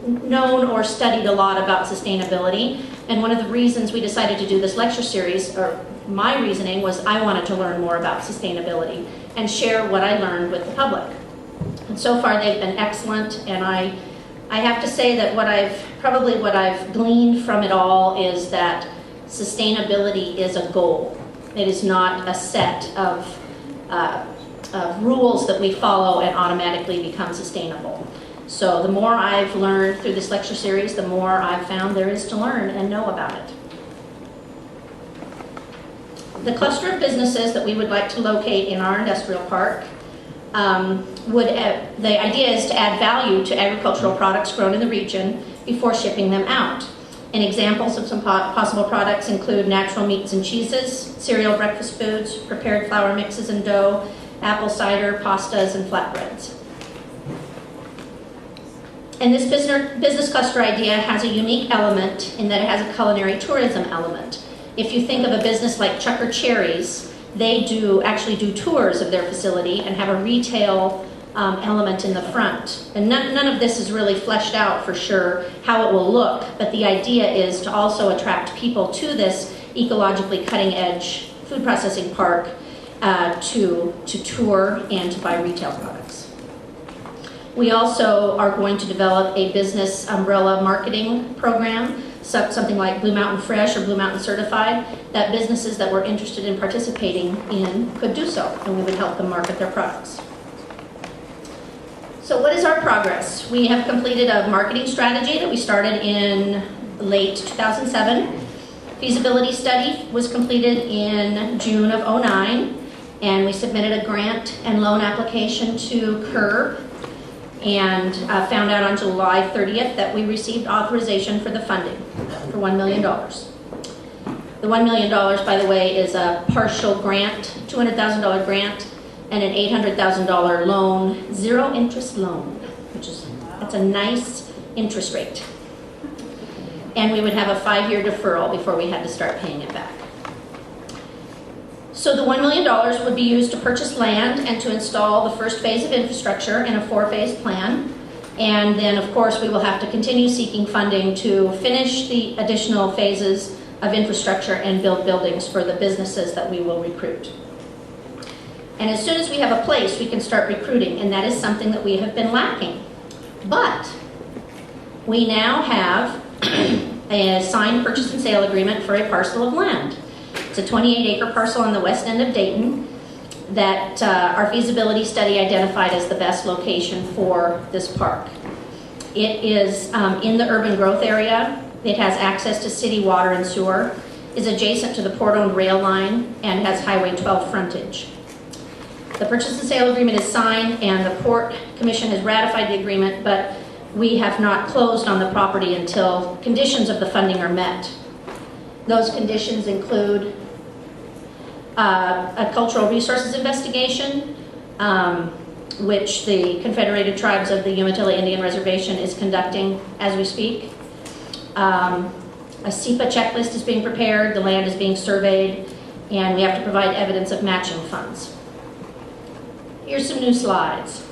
known or studied a lot about sustainability, and one of the reasons we decided to do this lecture series, or my reasoning, was I wanted to learn more about sustainability and share what I learned with the public. And so far they've been excellent, and I have to say that what I've gleaned from it all is that sustainability is a goal. It is not a set of rules that we follow and automatically become sustainable. So the more I've learned through this lecture series, the more I've found there is to learn and know about it. The cluster of businesses that we would like to locate in our industrial park, the idea is to add value to agricultural products grown in the region before shipping them out. And examples of some possible products include natural meats and cheeses, cereal breakfast foods, prepared flour mixes and dough, apple cider, pastas, and flatbreads. And this business cluster idea has a unique element in that it has a culinary tourism element. If you think of a business like Chucker Cherries, they actually do tours of their facility and have a retail element in the front. And none of this is really fleshed out for sure how it will look, but the idea is to also attract people to this ecologically cutting edge food processing park to tour and to buy retail products. We also are going to develop a business umbrella marketing program, something like Blue Mountain Fresh or Blue Mountain Certified, that businesses that were interested in participating in could do so, and we would help them market their products. So what is our progress? We have completed a marketing strategy that we started in late 2007. Feasibility study was completed in June of 2009, and we submitted a grant and loan application to CURB, and found out on July 30th that we received authorization for the funding for $1 million. The $1 million, by the way, is a partial grant, $200,000 grant, and an $800,000 loan, zero interest loan, that's a nice interest rate. And we would have a 5-year deferral before we had to start paying it back. So the $1 million would be used to purchase land and to install the first phase of infrastructure in a 4-phase plan. And then, of course, we will have to continue seeking funding to finish the additional phases of infrastructure and build buildings for the businesses that we will recruit. And as soon as we have a place, we can start recruiting, and that is something that we have been lacking. But we now have a signed purchase and sale agreement for a parcel of land. It's a 28-acre parcel on the west end of Dayton that our feasibility study identified as the best location for this park. It is in the urban growth area. It has access to city water and sewer, is adjacent to the port-owned rail line, and has Highway 12 frontage. The purchase and sale agreement is signed, and the Port Commission has ratified the agreement, but we have not closed on the property until conditions of the funding are met. Those conditions include a cultural resources investigation, which the Confederated Tribes of the Umatilla Indian Reservation is conducting as we speak. A SEPA checklist is being prepared, the land is being surveyed, and we have to provide evidence of matching funds. Here's some new slides.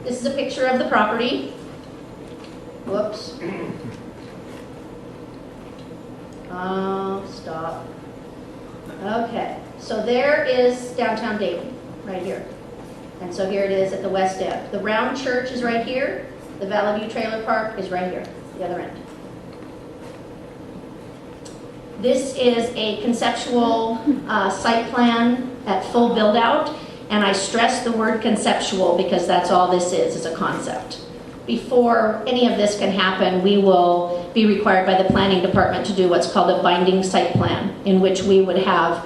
This is a picture of the property. Whoops. Oh, stop. Okay, so there is downtown Dayton, right here. And so here it is at the west end. The round church is right here. The Valley View Trailer Park is right here, the other end. This is a conceptual site plan at full build out, and I stress the word conceptual because that's all this is a concept. Before any of this can happen, we will be required by the planning department to do what's called a binding site plan, in which we would have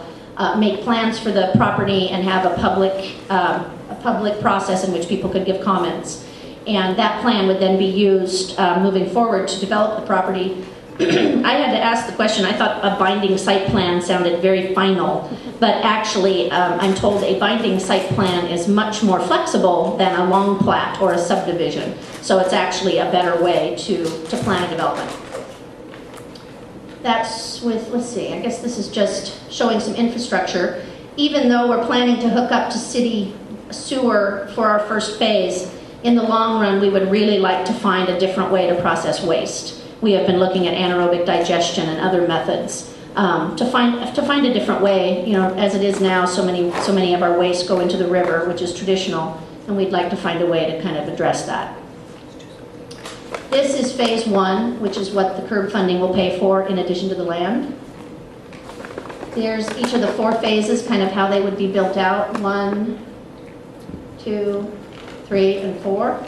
make plans for the property and have a public process in which people could give comments. And that plan would then be used moving forward to develop the property. I had to ask the question. I thought a binding site plan sounded very final, but actually I'm told a binding site plan is much more flexible than a long plat or a subdivision. So it's actually a better way to plan a development. That's with, let's see, I guess this is just showing some infrastructure. Even though we're planning to hook up to city sewer for our first phase, in the long run, we would really like to find a different way to process waste. We have been looking at anaerobic digestion and other methods to find a different way. You know, as it is now, so many of our waste go into the river, which is traditional, and we'd like to find a way to kind of address that. This is phase 1, which is what the curb funding will pay for in addition to the land. There's each of the 4 phases, kind of how they would be built out. 1, 2, 3, and 4,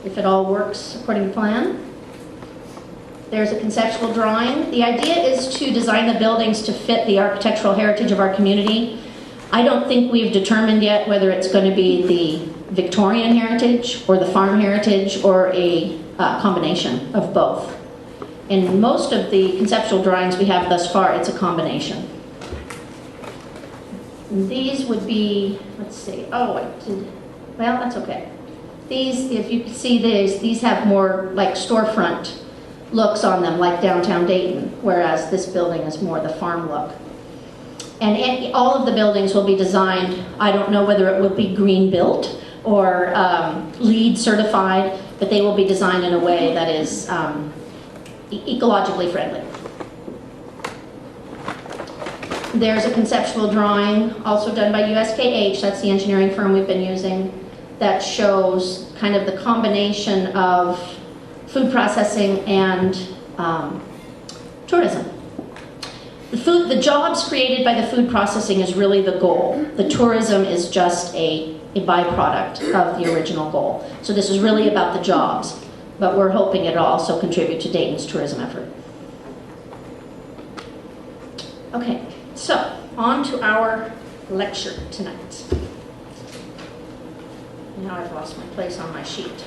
if it all works according to plan. There's a conceptual drawing. The idea is to design the buildings to fit the architectural heritage of our community. I don't think we've determined yet whether it's going to be the Victorian heritage or the farm heritage or a combination of both. In most of the conceptual drawings we have thus far, it's a combination. And these would be, let's see, well, that's okay. These, if you can see these have more like storefront looks on them, like downtown Dayton, whereas this building is more the farm look. And all of the buildings will be designed, I don't know whether it will be green built or LEED certified, but they will be designed in a way that is ecologically friendly. There's a conceptual drawing also done by USKH, that's the engineering firm we've been using, that shows kind of the combination of food processing and tourism. The jobs created by the food processing is really the goal. The tourism is just a byproduct of the original goal. So this is really about the jobs, but we're hoping it'll also contribute to Dayton's tourism effort. Okay, so on to our lecture tonight. Now I've lost my place on my sheet.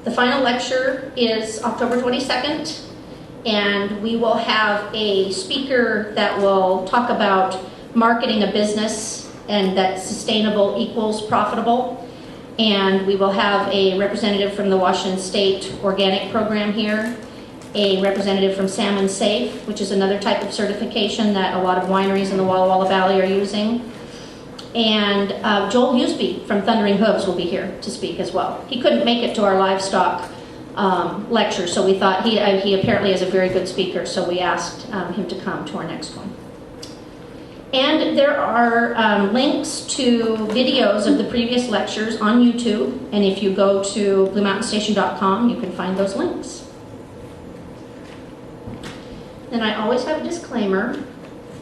The final lecture is October 22nd, and we will have a speaker that will talk about marketing a business and that sustainable equals profitable. And we will have a representative from the Washington State Organic Program here, a representative from Salmon Safe, which is another type of certification that a lot of wineries in the Walla Walla Valley are using. And Joel Huseby from Thundering Hooves will be here to speak as well. He couldn't make it to our livestock lecture, so we thought he apparently is a very good speaker, so we asked him to come to our next one. And there are links to videos of the previous lectures on YouTube, and if you go to bluemountainstation.com, you can find those links. Then I always have a disclaimer.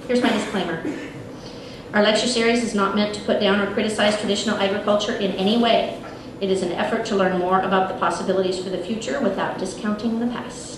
Here's my disclaimer. Our lecture series is not meant to put down or criticize traditional agriculture in any way. It is an effort to learn more about the possibilities for the future without discounting the past.